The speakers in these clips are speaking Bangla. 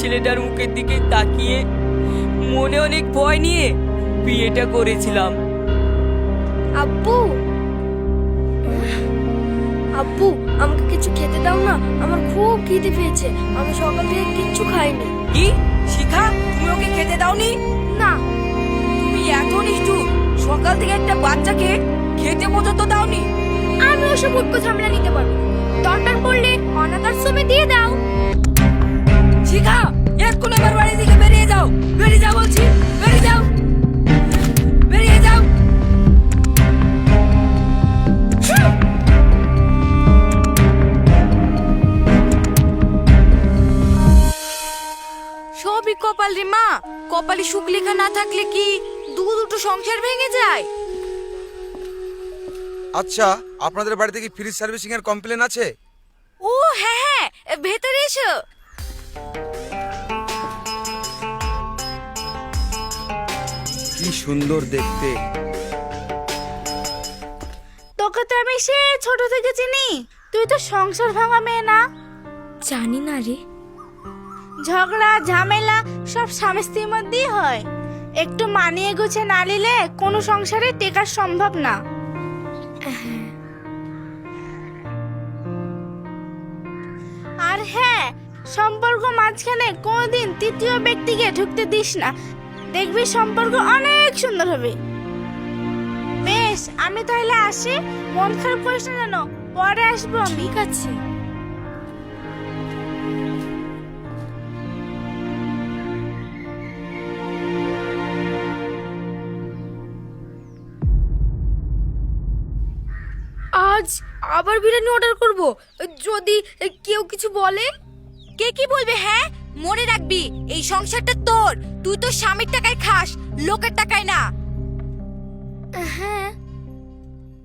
ছেলেটার মুখের দিকে তাকিয়ে মনে অনেক ভয় নিয়ে বিয়েটা করেছিলাম। আব্বু, আব্বু আমাকে কিছু খেতে দাও না, আমার খুব খিদে পেয়েছে। আমি সকাল থেকে কিচ্ছু খাইনি। কি শিখা, তুমি ওকে খেতে দাওনি? না। তুমি এত নিষ্ঠুর, সকাল থেকে একটা বাচ্চাকে খেতে পর্যন্ত দাওনি? আমি ওসব উটকো ঝামেলা নিতে পারবো না। দরকার পড়লে অনাথ আশ্রমে দিয়ে দাও। শিখা, এক্ষুনি আমার বাড়ি থেকে বেরিয়ে যাও। বেরিয়ে যাও বলছি, বেরিয়ে যাও, বেরিয়ে যাও। সবই কপাল রে মা। কপালে সুখ লেখা না থাকলে কি দুটো সংসার ভেঙে যায়? আচ্ছা, আপনাদের বাড়িতে কি ফ্রিজ সার্ভিসিং এর কমপ্লেন আছে? ও হ্যাঁ হ্যাঁ, ভেতরে এসো। কি সুন্দর দেখতে। তোকে তো আমি সে ছোট থেকে চিনি। তুই তো সংসার ভাঙা মেয়ে না? জানি না রে। ঝগড়া ঝামেলা সব স্বামী স্ত্রীর মধ্যেই হয়। একটু মানিয়ে গুছে না নিলে কোনো সংসারে টেকা সম্ভব না। আর হ্যাঁ, সম্পর্ক মাঝখানে কোনোদিন তৃতীয় ব্যক্তিকে ঢুকতে দিস না। দেখবি সম্পর্ক অনেক সুন্দর হবে। বেশ, আমি তাহলে আসি। মন খারাপ করিস না যেন, পরে আসবো আমি। ঠিক আছে। আজ আবার বিরিয়ানি অর্ডার করব, যদি কেউ কিছু বলে। কে কি বলবে? হ্যাঁ, মনে রাখবি এই সংসারটা তোর। তুই তো স্বামীর টাকায় খাস, লোকের টাকায় না। হ্যাঁ।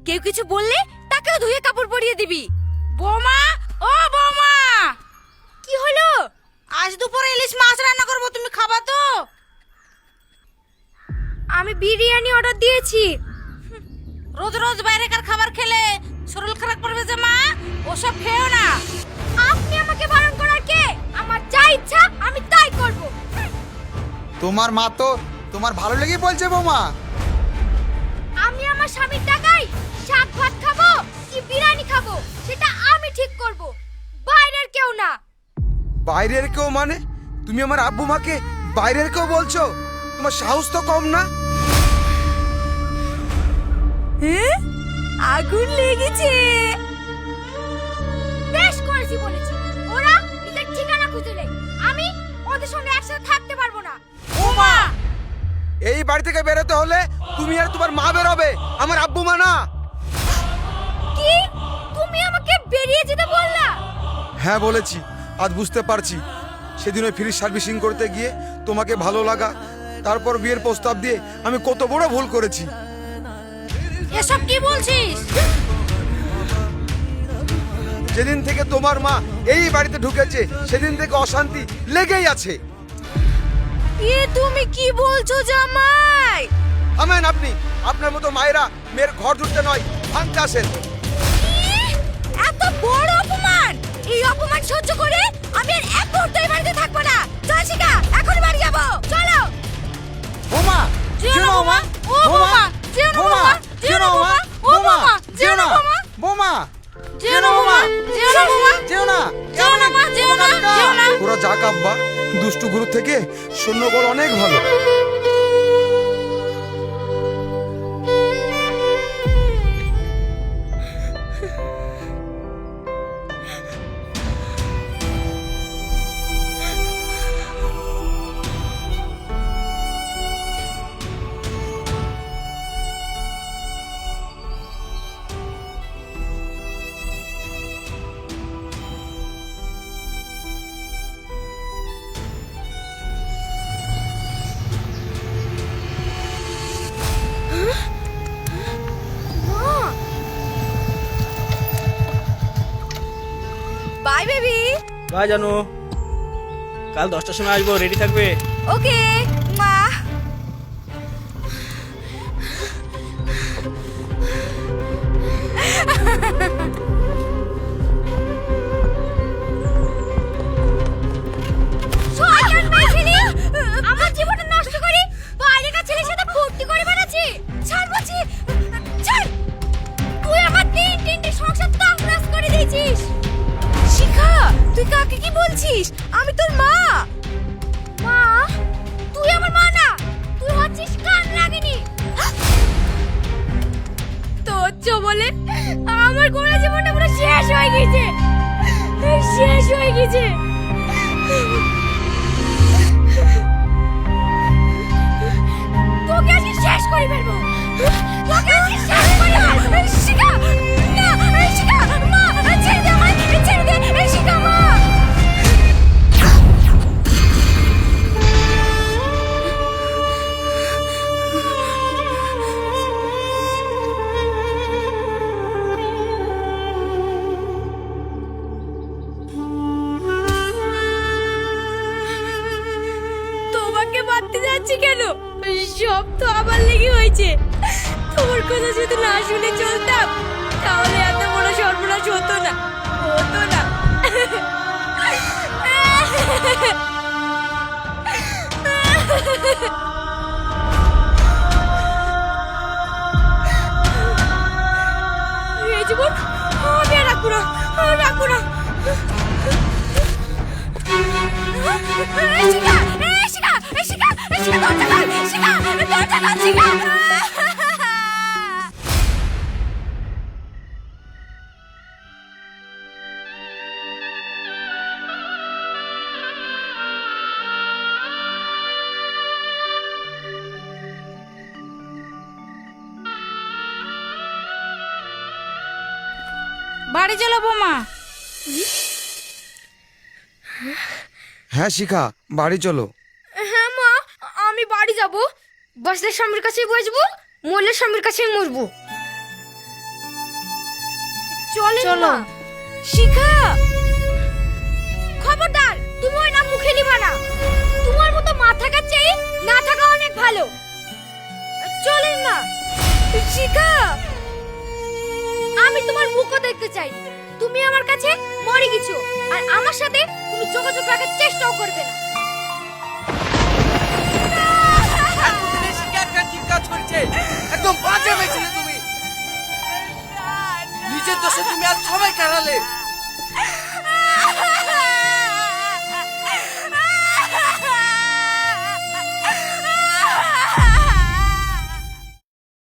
কেউ কিছু বললে তাকেও ধুয়ে কাপড় পরিয়ে দিবি। বৌমা, ও বৌমা, কি হলো? আজ দুপুরে ইলিশ মাছ রান্না করব, তুমি খাবা তো? আমি বিরিয়ানি অর্ডার দিয়েছি। রোজ রোজ বাইরেকার খাবার খেলে শরীর খারাপ করবে যে মা। ওসব খেও না। আপনি আমাকে বারণ করার কে? আমার যা ইচ্ছা আমি তাই করব। তোমার মা তো তোমার ভালো লেগে বলছে বৌমা। আমি আমার স্বামীর টাকায় শাক ভাত খাবো কি বিরিয়ানি খাবো সেটা আমি ঠিক করব, বাইরের কেউ না। বাইরের কেউ মানে? তুমি আমার আব্বু মাকে বাইরের কেউ বলছো? তোমার সাহস তো কম না? আগুন লেগেছে। বেশ করেছি বলেছি। ওরা নিজের ঠিকানা খুঁজে নেই, আমি ওদের সঙ্গে একসাথে থাকতে পারবো না। বৌমা, এই বাড়ি থেকে বেরোতে হলে তুমি আর তোমার মা বেরোবে, আমার আব্বু মা না। কি? তুমি আমাকে বেরিয়ে যেতে বললা? হ্যাঁ বলেছি। আজ বুঝতে পারছি সেদিন ওই ফ্রিজ সার্ভিসিং করতে গিয়ে তোমাকে ভালো লাগা, তারপর বিয়ের প্রস্তাব দিয়ে আমি কত বড় ভুল করেছি। এসব কি বলছিস? যেদিন থেকে তোমার মা এই বাড়িতে ঢুকেছে সেদিন থেকে অশান্তি লেগেই আছে। এ তুমি কি বলছো জামাই? থামেন আপনি। আপনার মতো মায়েরা মেয়ের ঘর ধুতে নয় ভাঙতে আসেন। এত বড় অপমান! এই অপমান সহ্য করে আমি আর এক মুহূর্ত এই বাড়িতে থাকবো না। চল শিখা, এখন বাড়ি যাবো। চলো। বোমা, যেও না বৌমা, ও বৌমা, যেও না বৌমা, যেও না বৌমা, ও বৌমা, যেও না বৌমা, বোমা, যেও না বৌমা, যেও না বৌমা, যেও না, যেও না মা, যেও না, যেও না। ওরা যা কাব্বা, দুষ্টু গুরু থেকে সৈন্যবল অনেক ভালো। Bye baby. বাই জানো, কাল 10টার সময় আসবো, রেডি থাকবে। ওকে মা। শয়তান তুই কাকে কি বলছিস? আমি তোর মা। মা, তুই আমার মা না, তুই হচ্ছিস কান রাগিনী। তোর বলে আমার গোড়া জীবনটা পুরো শেষ হয়ে গেছে, শেষ হয়ে গেছে। তোকে আজকে শেষ করে ফেলবো, তোকে আজকে শেষ করে ফেলবো। শিখা, না, শিখা, মা, ছেড়ে দে আমায়, ছেড়ে দে, শিখা, মা। তোমাকে বাঁধতে যাচ্ছি কেন? সব তো আমার লেগে হয়েছে। তোমার কথা যদি না শুনে চলতাম তাহলে এত বড় সর্বনাশ হতো না, হতো না। এই জীবন আমি আর রাখবো না, রাখবো না। শিখা, শিখা, শিখা, শিখা, দরজা খোল, শিখা, দরজা খোল, শিখা। বাড়ি চলো বৌমা। হ্যাঁ শিখা, বাড়ি চলো। হ্যাঁ মা, আমি বাড়ি যাব, বাসলের স্বামীর কাছেই বসবো, মোলের স্বামীর কাছেই মরবো। চলে চলো। শিখা, খবরদার, তুমি ওই নাম মুখে নিবা না। তোমার মতো মা থাকার চেয়ে না থাকা অনেক ভালো। চলেন না শিখা, আমি তোমার মুখও দেখতে চাই। তুমি আমার কাছে মরে গেছো, আর আমার সাথে তুমি যোগাযোগ রাখার চেষ্টাও করবে না। ঠিক কাজ করেছে, একদম বাজে হয়েছিল তুমি। নিজের দোষে তুমি আজ সবাই কারালে।